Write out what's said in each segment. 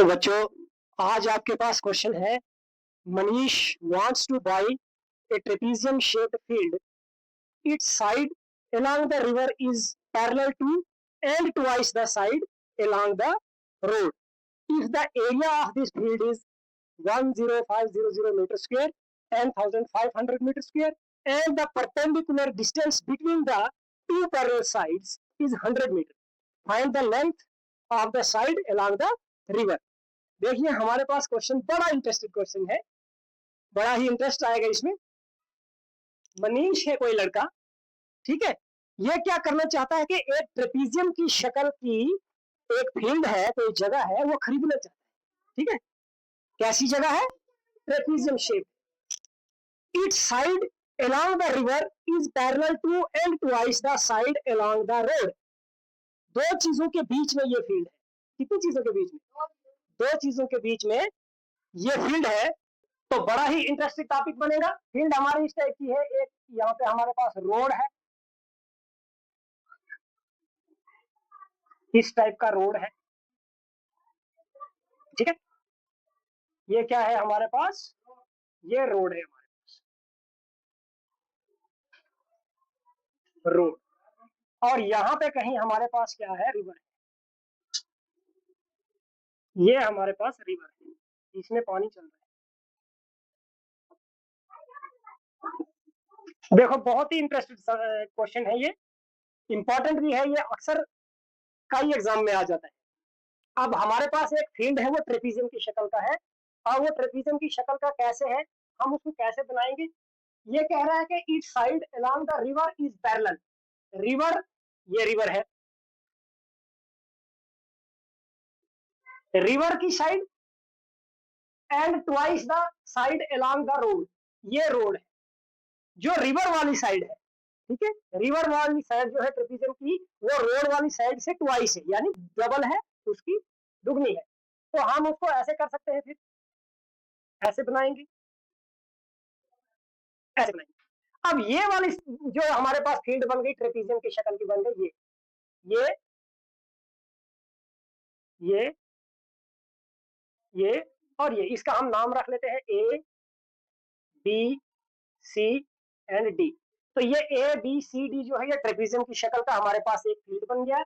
तो बच्चों, आज आपके पास क्वेश्चन है। Manish wants to buy a trapezium shaped field. Its side along the river is parallel to and twice the side along the road. If the area of this field is 10500 meter square and 1500 meter square and the perpendicular distance between the two parallel sides is 100 meter, find the length of the side along the river. देखिए, हमारे पास question बड़ा interesting question है, बड़ा ही interest आएगा इसमें। मनीष है कोई लड़का, ठीक है। ये क्या करना चाहता है कि एक ट्रेपीजियम की शक्ल की एक फील्ड है, कोई जगह है, वो खरीदना चाहता है, ठीक है। कैसी जगह है? Trapezium shape. It's side along the river is parallel to and twice the side along the road. दो चीजों के बीच में ये फील्ड है। कितनी चीजों के बीच में? दो चीजों के बीच में ये फील्ड है। तो बड़ा ही इंटरेस्टिंग टॉपिक बनेगा। फील्ड हमारी इस टाइप की है, एक यहाँ पे हमारे पास रोड है, इस टाइप का रोड है, ठीक है। ये क्या है हमारे पास? ये रोड है हमारे पास, रोड। और यहाँ पे कहीं हमारे पास क्या है? रिवर है। ये हमारे पास रिवर है, इसमें पानी चल रहा है। देखो, बहुत ही इंटरेस्टिंग क्वेश्चन है ये, इंपॉर्टेंट भी है ये, अक्सर कई एग्जाम में आ जाता है। अब हमारे पास एक फील्ड है, वो ट्रेपीजियम की शक्ल का है, और वो ट्रेपीजियम की शक्ल का कैसे है, हम उसको कैसे बनाएंगे? ये कह रहा है कि each side along the river is parallel. River, ये रिवर है, रिवर की side and twice the side along the road, ये रोड है, जो रिवर वाली साइड है, ठीक है। रिवर वाली साइड जो है ट्रेपीजियम की, वो रोड वाली साइड से ट्वाइस है, यानी डबल है, उसकी दुगनी है। तो हम उसको ऐसे कर सकते हैं, फिर ऐसे बनाएंगे, ऐसे बनाएंगे। अब ये वाली जो हमारे पास फील्ड बन गई, ट्रेपीजियम की शक्ल की बन गई, ये ये ये और ये, इसका हम नाम रख लेते हैं A B C and D. तो ये ए बी सी डी जो है, ये ट्रेपीजियम की शक्ल का हमारे पास एक फील्ड बन गया।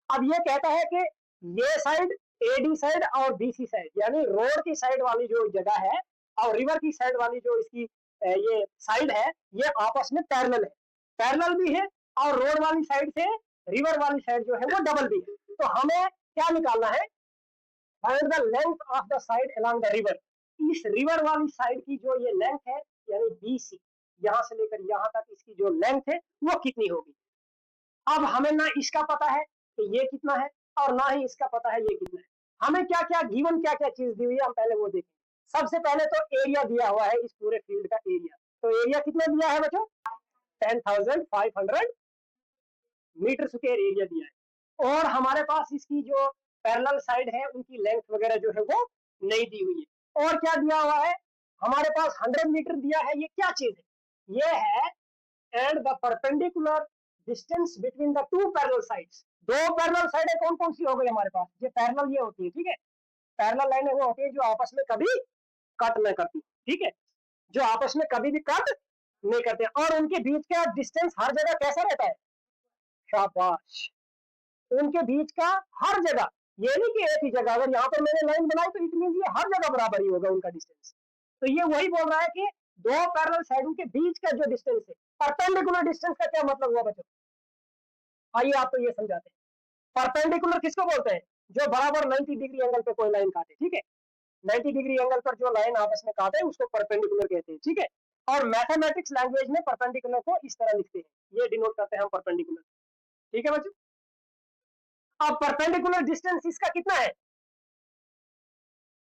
अब ये कहता है कि ये साइड, ए डी साइड और बी सी साइड, यानी रोड की साइड वाली जो जगह है और रिवर की साइड वाली जो इसकी ये साइड है, ये आपस में पैरेलल है, पैरेलल भी है, और रोड वाली साइड से रिवर वाली साइड जो है वो डबल भी है। तो हमें क्या निकालना है? Find the length of the side along the river. इस रिवर वाली साइड की जो ये लेंथ है, यानी बी सी, यहाँ से लेकर यहाँ तक इसकी जो लेंथ है वो कितनी होगी। अब हमें ना इसका पता है कि ये कितना है, और ना ही इसका पता है ये कितना है। हमें क्या क्या गिवन, क्या क्या चीज दी हुई है, हम पहले वो देखें। सबसे पहले तो एरिया दिया हुआ है, इस पूरे फील्ड का एरिया। तो एरिया कितना दिया है बच्चों? 10,500 मीटर स्क्वायर एरिया दिया है। और हमारे पास इसकी जो पैरेलल साइड है, उनकी लेंथ वगैरह जो है वो नहीं दी हुई है। और क्या दिया हुआ है हमारे पास? 100 मीटर दिया है। ये क्या चीज है? ये है and the perpendicular distance between the two parallel sides. दो पैरेलल साइडें कौन कौन सी हो गई हमारे पास? ये पैरेलल ये होती है, ठीक है। पैरेलल लाइनें वो होती है जो आपस में कभी कट नहीं करती, ठीक है, जो आपस में कभी भी कट नहीं करते। और उनके बीच का डिस्टेंस हर जगह कैसा रहता है? शाबाश। उनके बीच का हर जगह, ये नहीं कि एक ही जगह, अगर यहाँ पर मैंने लाइन बनाई तो इट मीन ये हर जगह बराबर ही होगा उनका डिस्टेंस। तो ये वही बोल रहा है कि दो पैरेलल साइडों के बीच का जो डिस्टेंस है, परपेंडिकुलर डिस्टेंस का क्या मतलब हुआ बच्चों? आइए आपको ये समझाते हैं। परपेंडिकुलर किसको बोलते हैं? जो बराबर 90 डिग्री एंगल पे कोई लाइन काटे, ठीक है। 90 डिग्री एंगल पर जो लाइन आपस में काटे उसको परपेंडिकुलर कहते हैं, ठीक है। और मैथमेटिक्स लैंग्वेज में परपेंडिकुलर को इस तरह लिखते हैं, ये डिनोट करते हैं हम परपेंडिकुलर, ठीक है बच्चों। अब परपेंडिकुलर डिस्टेंस इसका कितना है?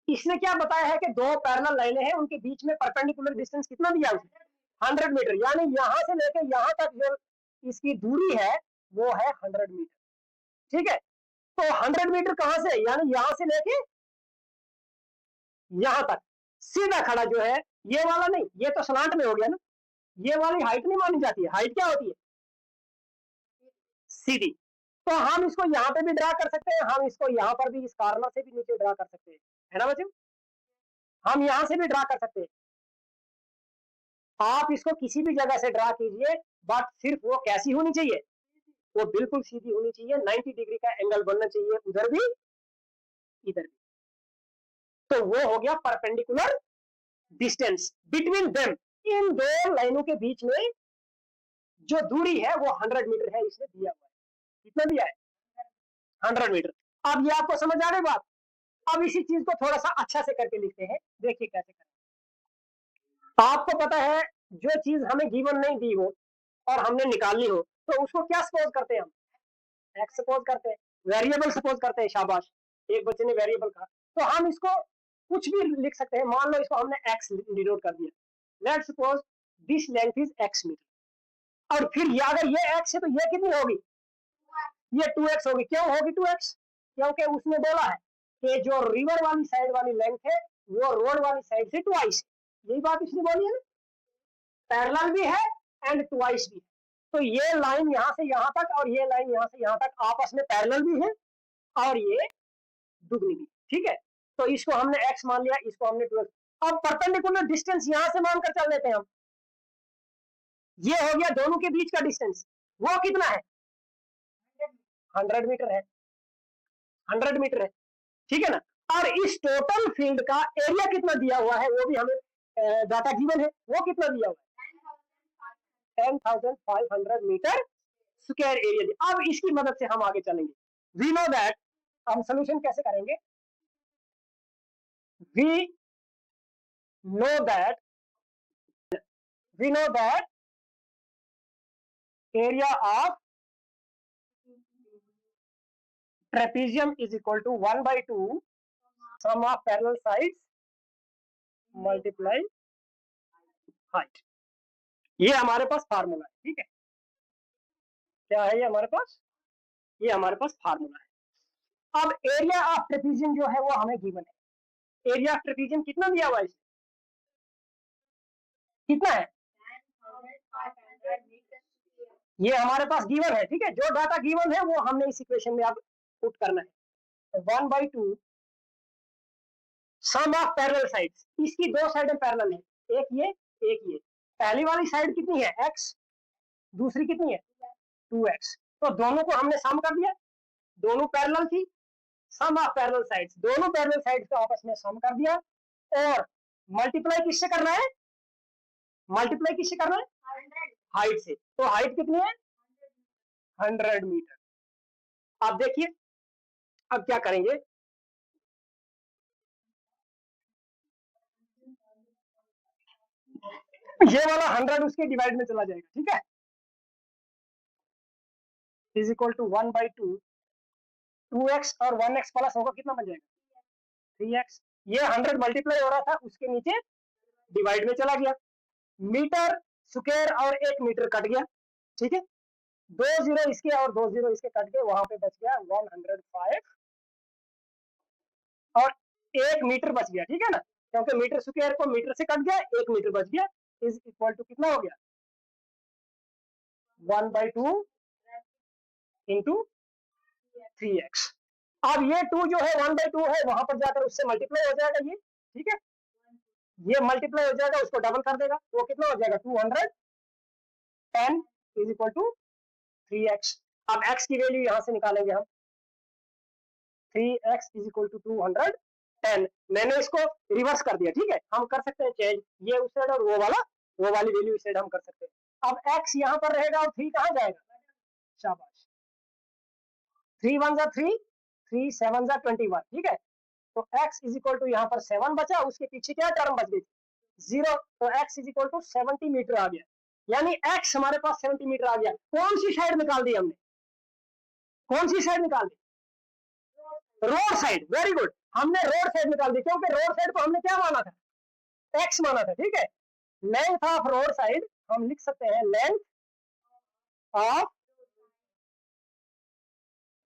इसने क्या बताया है कि दो पैरेलल लाइनें हैं, उनके बीच में परपेंडिकुलर डिस्टेंस कितना दिया उसने? 100 मीटर, यानी यहां से लेकर यहां तक जो इसकी दूरी है वो है 100 मीटर, ठीक है। तो 100 मीटर कहां से? यानी यहां से लेके यहां तक सीधा खड़ा जो है, ये वाला नहीं, ये तो स्लांट में हो गया ना, ये वाली हाइट नहीं मानी जाती है। हाइट क्या होती है? सीधी। तो हम इसको यहाँ पे भी ड्रा कर सकते हैं, हम इसको यहाँ पर भी इस कॉर्नर से भी नीचे ड्रा कर सकते हैं, है ना बच्चों? हम यहाँ से भी ड्रा कर सकते हैं। आप इसको किसी भी जगह से ड्रा कीजिए, बट सिर्फ वो कैसी होनी चाहिए, वो बिल्कुल सीधी होनी चाहिए, 90 डिग्री का एंगल बनना चाहिए, उधर भी इधर भी। तो वो हो गया परपेंडिकुलर डिस्टेंस बिटवीन देम। इन दो लाइनों के बीच में जो दूरी है वो 100 मीटर है, इसमें दिया हुआ है। कितना दिया है? 100 मीटर। अब ये आपको समझ आ गई बात? अब इसी चीज को थोड़ा सा अच्छा से करके लिखते हैं, देखिए कैसे करें। आपको पता है जो चीज हमें गिवन नहीं दी हो और हमने निकालनी हो, तो उसको क्या सपोज करते हैं हम? एक्स सपोज करते हैं, वेरिएबल सपोज करते हैं। शाबाश, एक बच्चे ने वेरिएबल कहा, तो हम इसको कुछ भी लिख सकते हैं। मान लो इसको हमने एक्स डिनोट कर दिया, let's suppose this length is X metre. और फिर ये अगर ये एक्स है तो ये कितनी होगी? ये 2x होगी। क्यों होगी 2x? क्योंकि उसने बोला है कि जो रिवर वाली साइड वाली लेंथ है वो रोड वाली साइड से ट्वाइस, यही बात इसने बोली है ना, पैरेलल भी है एंड ट्वाइस भी है। तो ये लाइन यहाँ से यहाँ तक और ये लाइन यहाँ से यहाँ तक आपस में पैरेलल भी है और ये दुगनी भी, ठीक है। तो इसको हमने x मान लिया, इसको हमने 12। अब परपेंडिकुलर डिस्टेंस यहाँ से मानकर चल लेते हैं हम। ये हो गया दोनों के बीच का डिस्टेंस, वो कितना है? 100 मीटर है, 100 मीटर है, ठीक है ना। और इस टोटल फील्ड का एरिया कितना दिया हुआ है वो भी हमें डाटा गिवन है, वो कितना दिया हुआ है? 10,500 मीटर स्क्वायर एरिया दिया। अब इसकी मदद से हम आगे चलेंगे। वी नो दैट, हम सोल्यूशन कैसे करेंगे? We know that area of trapezium is equal to 1/2 sum of parallel sides multiply height। ये हमारे पास फार्मूला है, ठीक है। क्या है ये हमारे पास? ये हमारे पास फार्मूला है। अब एरिया ऑफ ट्रेपेजियम जो है वो हमें गिवन है। एरिया ऑफ ट्रेपेजियम कितना दिया हुआ है? कितना है? ये हमारे पास गिवन है, ठीक है। जो डाटा गिवन है वो हमने इस इक्वेशन में अब पुट करना है। 1/2 सम ऑफ पैरेलल साइड्स, इसकी दो साइडें पैरेलल है, एक ये एक ये। पहली वाली साइड कितनी है? x, दूसरी कितनी है? 2x। तो दोनों को हमने सम कर दिया, दोनों पैरेलल थी, सम ऑफ पैरेलल साइड्स, दोनों पैरेलल साइड्स को आपस में सम कर दिया। और मल्टीप्लाई किससे करना है? मल्टीप्लाई किससे करना है? हाइट से। तो हाइट कितनी है? 100 मीटर। अब देखिए, अब क्या करेंगे? ये वाला 100 उसके डिवाइड में चला जाएगा, ठीक है। इज इक्वल टू 1/2 2x और 1x प्लस होगा, कितना बन जाएगा? 3x। ये 100 मल्टीप्लाई हो रहा था, उसके नीचे डिवाइड में चला गया। मीटर स्क्वायर और 1 मीटर कट गया, ठीक है। 2 जीरो इसके और 2 जीरो इसके कट गए, वहां पे बच गया 105 और 1 मीटर बच गया, ठीक है ना। क्योंकि मीटर स्क्वायर को मीटर से कट गया, 1 मीटर बच गया। इज इक्वल टू कितना हो गया? 1/2 इंटू 3x। अब ये 2 जो है 1/2 है, वहां पर जाकर उससे मल्टीप्लाई हो जाएगा ये, ठीक है। ये मल्टीप्लाई हो जाएगा, उसको डबल कर देगा, वो कितना हो जाएगा? 210 इज इक्वल टू 3x। अब x की वैल्यू यहां से निकालेंगे हम। 3x is equal to 210। मैंने इसको रिवर्स कर दिया, ठीक है। हम कर सकते हैं चेंज, ये उस साइड और वो वाली वैल्यू इस साइड हम कर सकते हैं। अब x यहाँ पर रहेगा और 3 कहाँ जाएगा? शाबाश, 3 1 3, 3 7 21, ठीक है। तो x इज इक्वल टू यहाँ पर 7 बचा, उसके पीछे क्या टर्म बच गई? 0। तो x is equal to 70 metre आ गया, यानी x हमारे पास 70 मीटर आ गया। कौन सी साइड निकाल दी हमने? कौन सी साइड निकाल दी? Road side. वेरी गुड, हमने रोड साइड निकाल दी, क्योंकि रोड साइड को हमने क्या माना था? x माना था, ठीक है। लेंथ ऑफ रोड साइड हम लिख सकते हैं, length of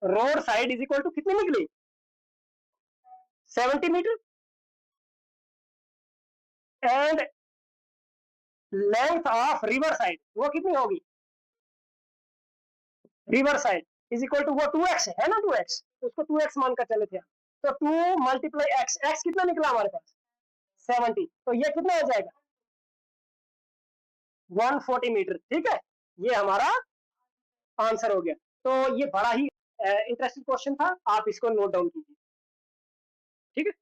road side is equal to कितनी निकली? 70 metre. And length of river side वो कितनी होगी? River side is equal to वो 2x है ना, 2x, उसको 2x मानकर चले थे, तो 2 मल्टीप्लाई एक्स, एक्स कितना निकला हमारे पास 70, तो ये कितना हो जाएगा 140 मीटर। ठीक है, ये हमारा आंसर हो गया। तो ये बड़ा ही इंटरेस्टिंग क्वेश्चन था, आप इसको नोट डाउन कीजिए। ठीक है।